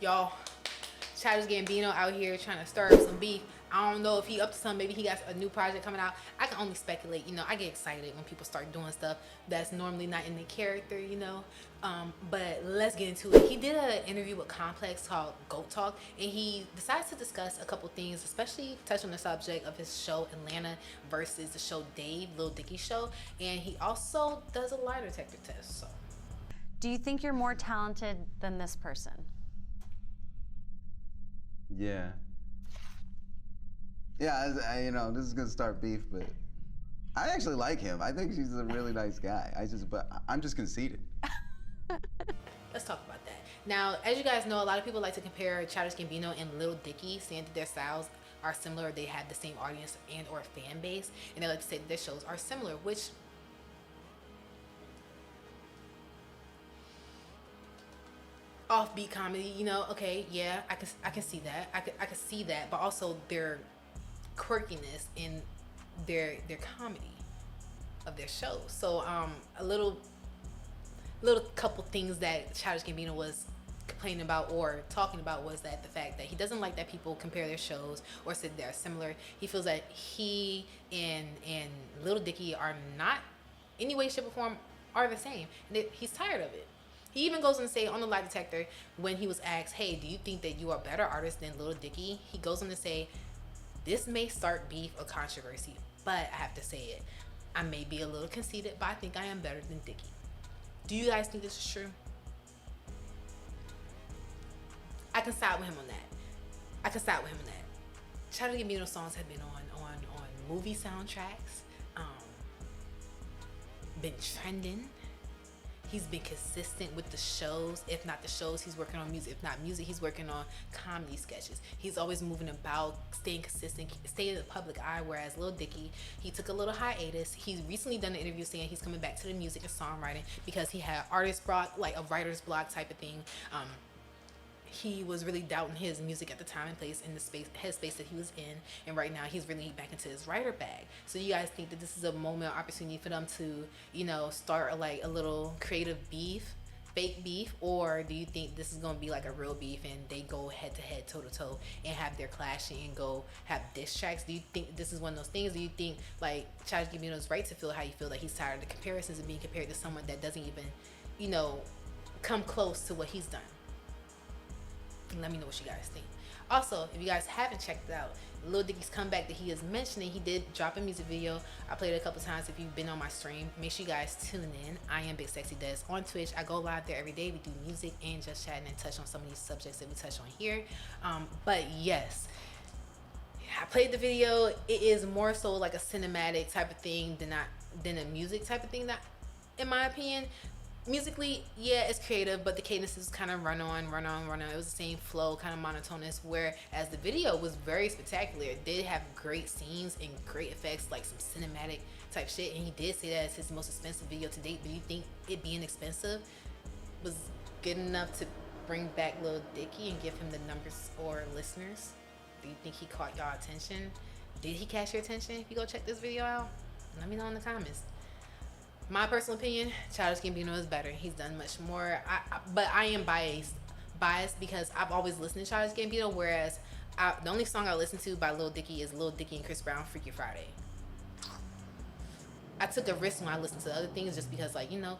y'all. Childish Gambino out here trying to stir up some beef. I don't know if he up to something. Maybe he got a new project coming out. I can only speculate. You know, I get excited when people start doing stuff that's normally not in the character. You know, but let's get into it. He did an interview with Complex called Goat Talk, and he decided to discuss a couple things, especially touch on the subject of his show Atlanta versus the show Dave, Lil Dicky show, and he also does a lie detector test. So, do you think you're more talented than this person? Yeah. Yeah, you know, this is gonna start beef, but I actually like him. I think he's a really nice guy. But I'm just conceited. Let's talk about that. Now, as you guys know, a lot of people like to compare Childish Gambino and Lil Dicky, saying that their styles are similar, they have the same audience and or fan base, and they like to say that their shows are similar, which offbeat comedy, you know, okay, yeah, I can see that. I can see that, but also their quirkiness in their comedy of their shows. So a little couple things that Childish Gambino was complaining about or talking about was that the fact that he doesn't like that people compare their shows or say they're similar. He feels that he and Lil Dicky are not any way, shape, or form are the same. And he's tired of it. He even goes on to say on the lie detector, when he was asked, hey, do you think that you are a better artist than Lil Dicky? He goes on to say, this may start beef or controversy, but I have to say it. I may be a little conceited, but I think I am better than Dicky. Do you guys think this is true? I can side with him on that. Childish Gambino songs have been on movie soundtracks, been trending. He's been consistent with the shows. If not the shows, he's working on music. If not music, he's working on comedy sketches. He's always moving about, staying consistent, staying in the public eye. Whereas Lil Dicky, he took a little hiatus. He's recently done an interview saying he's coming back to the music and songwriting because he had artist block, like a writer's block type of thing. He was really doubting his music at the time and place in the headspace that he was in, and right now he's really back into his writer bag. So you guys think that this is a moment, opportunity for them to, you know, start like a little creative beef, fake beef, or do you think this is gonna be like a real beef and they go head to head, toe to toe, and have their clashing and go have diss tracks? Do you think this is one of those things? Do you think like Childish Gambino's right to feel how you feel, that he's tired of the comparisons and being compared to someone that doesn't even, you know, come close to what he's done? Let me know what you guys think. Also, if you guys haven't checked it out, Lil Dicky's comeback that he is mentioning, he did drop a music video. I played it a couple times. If you've been on my stream, make sure you guys tune in. I am Big Sexy Des on Twitch. I go live there every day. We do music and just chatting and touch on some of these subjects that we touch on here. But yes, I played the video. It is more so like a cinematic type of thing than a music type of thing, that, in my opinion. Musically, yeah, it's creative, but the cadence is kind of run on. It was the same flow, kind of monotonous, whereas the video was very spectacular. It did have great scenes and great effects, like some cinematic type shit, and he did say that it's his most expensive video to date. But you think it being expensive was good enough to bring back Lil Dicky and give him the numbers or listeners? Do you think he caught y'all attention? Did he catch your attention? If you go check this video out, let me know in the comments. My personal opinion, Childish Gambino is better. He's done much more. But I am biased because I've always listened to Childish Gambino, whereas the only song I listen to by Lil Dicky is Lil Dicky and Chris Brown, Freaky Friday. I took a risk when I listened to other things just because, like, you know,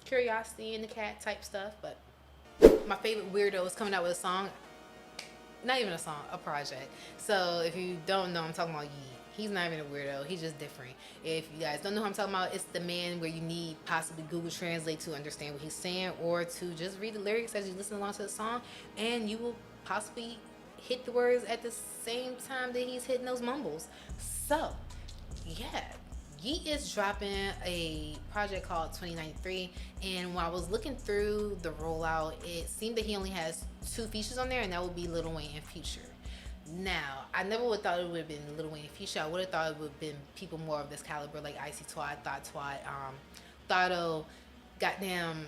curiosity in the cat type stuff. But my favorite weirdo is coming out with a song. Not even a song, a project. So if you don't know, I'm talking about Yeat. He's not even a weirdo. He's just different. If you guys don't know who I'm talking about, it's the man where you need possibly Google Translate to understand what he's saying, or to just read the lyrics as you listen along to the song, and you will possibly hit the words at the same time that he's hitting those mumbles. So, yeah. Yeat is dropping a project called 2093, and when I was looking through the rollout, it seemed that he only has 2 features on there, and that would be Lil Wayne and Future. Now, I never would have thought it would have been Lil Wayne and Future. I would have thought it would have been people more of this caliber, like Icy Twat, Thought Twat, Thotto, goddamn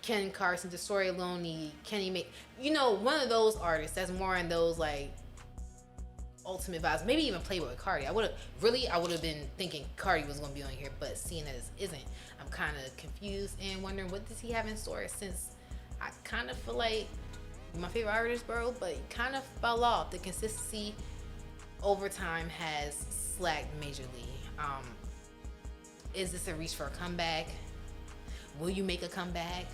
Ken Carson, Destroy Lonely, Kenny Make, you know, one of those artists that's more in those like ultimate vibes. Maybe even Playboy with Cardi. I would have been thinking Cardi was gonna be on here, but seeing as isn't, I'm kind of confused and wondering what does he have in store, since I kind of feel like You're my favorite artist, bro, but you kind of fell off. The consistency over time has slacked majorly. Is this a reach for a comeback? Will you make a comeback?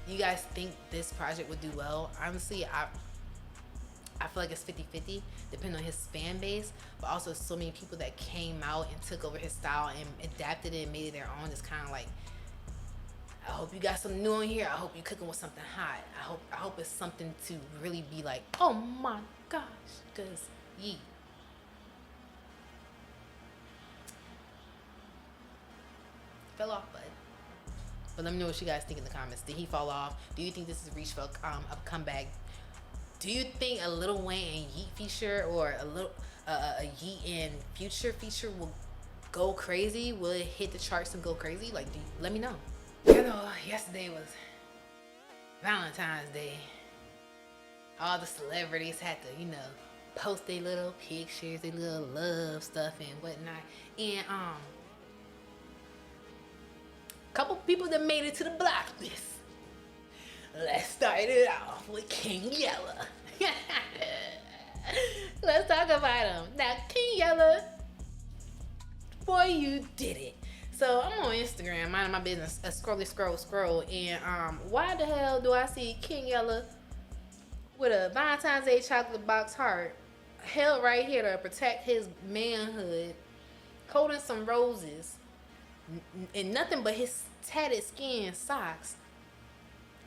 You guys think this project would do well? Honestly, I feel like it's 50-50, depending on his fan base, but also so many people that came out and took over his style and adapted it and made it their own. It's kind of like, I hope you got something new on here. I hope you're cooking with something hot. I hope it's something to really be like, oh my gosh, because Yeat. Fell off, bud. But let me know what you guys think in the comments. Did he fall off? Do you think this is reach for a comeback? Do you think a Lil Wayne and Yeat feature, or a Yeat and Future feature will go crazy? Will it hit the charts and go crazy? Like, let me know. You know, yesterday was Valentine's Day. All the celebrities had to, you know, post their little pictures, their little love stuff and whatnot. And couple people that made it to the block list. Let's start it off with King Yella. Let's talk about him. Now, King Yella, boy, you did it. So I'm on Instagram, minding my business, scroll, and why the hell do I see King Yella with a Valentine's Day chocolate box heart held right here to protect his manhood, holding some roses and nothing but his tatted skin, socks,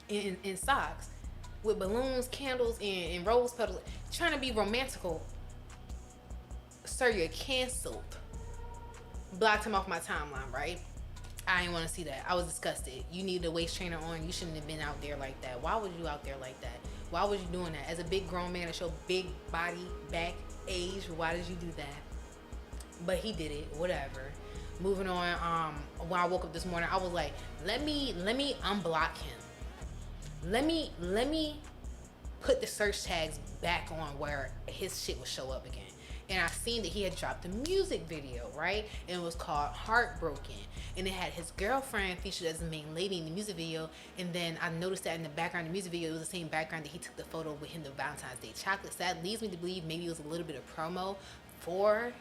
in socks, with balloons, candles, and rose petals, trying to be romantical. Sir, you're canceled. Blocked him off my timeline, right? I didn't want to see that. I was disgusted. You need a waist trainer on. You shouldn't have been out there like that. Why was you out there like that? Why was you doing that? As a big grown man at your big body, back, age, why did you do that? But he did it. Whatever. Moving on. When I woke up this morning, I was like, let me unblock him. Let me put the search tags back on where his shit would show up again. And I seen that he had dropped a music video, right? And it was called Heartbroken. And it had his girlfriend featured as the main lady in the music video. And then I noticed that in the background of the music video, it was the same background that he took the photo with him, the Valentine's Day chocolates. That leads me to believe maybe it was a little bit of promo for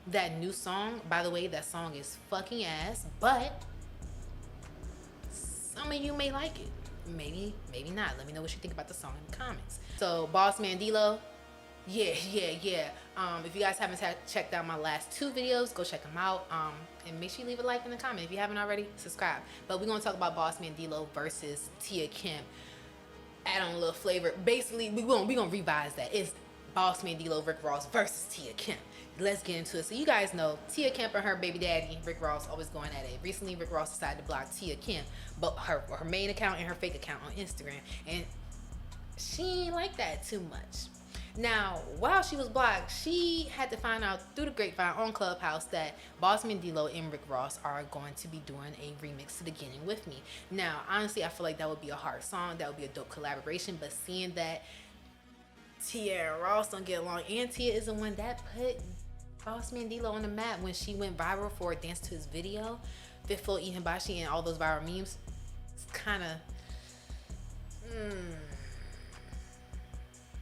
that new song. By the way, that song is fucking ass, but some of you may like it. Maybe not. Let me know what you think about the song in the comments. So, Bossman Dlo, yeah. If you guys haven't checked out my last 2 videos, go check them out. And make sure you leave a like in the comment. If you haven't already, subscribe. But we're gonna talk about Bossman Dlo versus Tia Kemp. Add on a little flavor. Basically, we're gonna revise that. It's Bossman Dlo, Rick Ross versus Tia Kemp. Let's get into it. So you guys know Tia Kemp and her baby daddy Rick Ross always going at it. Recently, Rick Ross decided to block Tia Kemp, but her main account and her fake account on Instagram, and she ain't like that too much. Now, while she was blocked, she had to find out through the grapevine on Clubhouse that Bossman Dlo and Rick Ross are going to be doing a remix to Beginning With Me. Now, honestly, I feel like that would be a hard song. That would be a dope collaboration, but seeing that Tia and Ross don't get along, and Tia is the one that put Bossman Dlo on the map when she went viral for a dance to his video, Fitful, Ihibashi, and all those viral memes. It's kind of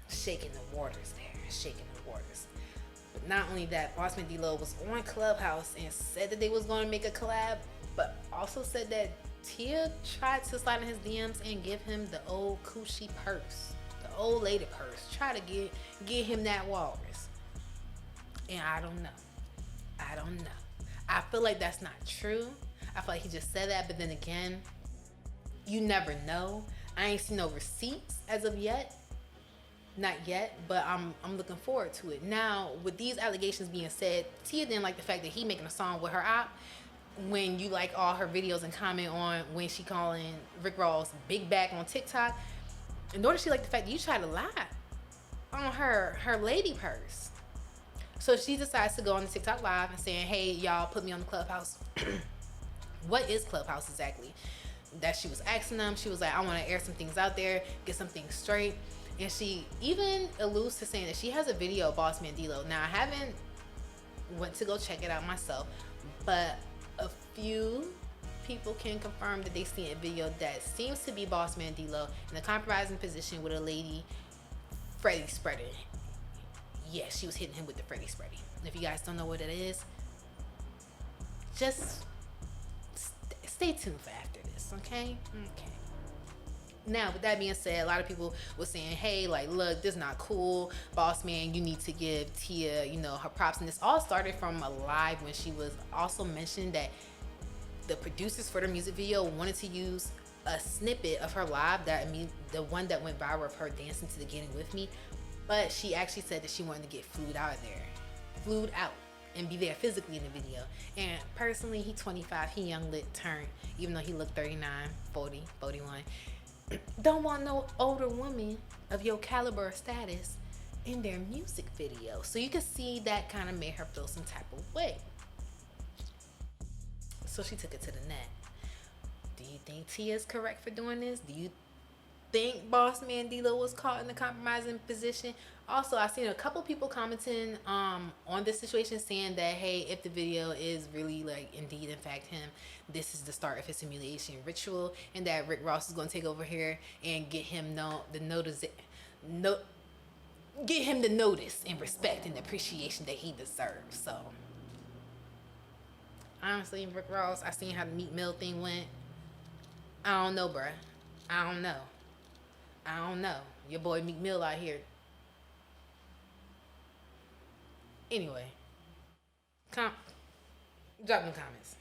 shaking the waters there, shaking the waters. But not only that, Bossman Dlo was on Clubhouse and said that they was going to make a collab, but also said that Tia tried to slide in his DMs and give him the old coochie purse, the old lady purse. Try to get him that walrus. And I don't know. I feel like that's not true. I feel like he just said that, but then again, you never know. I ain't seen no receipts as of yet. Not yet, but I'm looking forward to it. Now, with these allegations being said, Tia didn't like the fact that he making a song with her op when you like all her videos and comment on when she calling Rick Ross big back on TikTok. And nor did she like the fact that you try to lie on her lady purse. So she decides to go on the TikTok live and saying, hey, y'all, put me on the Clubhouse. What is Clubhouse exactly? That she was asking them. She was like, I want to air some things out there, get some things straight. And she even alludes to saying that she has a video of Bossman Dlo. Now, I haven't went to go check it out myself, but a few people can confirm that they seen a video that seems to be Bossman Dlo in a compromising position with a lady, Spreadie. Yeah, she was hitting him with the Spreadie. If you guys don't know what it is, just stay tuned for after this, okay? Okay. Now, with that being said, a lot of people were saying, hey, like, look, this is not cool. Boss man, you need to give Tia, you know, her props. And this all started from a live when she was also mentioned that the producers for the music video wanted to use a snippet of her live, the one that went viral of her dancing to the Getting With Me. But she actually said that she wanted to get flued out of there. Flued out. And be there physically in the video. And personally, he 25, he young lit turned, even though he looked 39, 40, 41. Don't want no older woman of your caliber or status in their music video. So you can see that kind of made her feel some type of way. So she took it to the net. Do you think Tia's correct for doing this? Do you think Bossman Dlo was caught in a compromising position? Also, I seen a couple people commenting on this situation saying that, hey, if the video is really like indeed in fact him, this is the start of his humiliation ritual, and that Rick Ross is going to take over here and get him the notice and respect and appreciation that he deserves. So honestly, Rick Ross, I seen how the Meat Mill thing went. I don't know, bruh. I don't know. Your boy Meat Mill out here. Anyway, drop in the comments.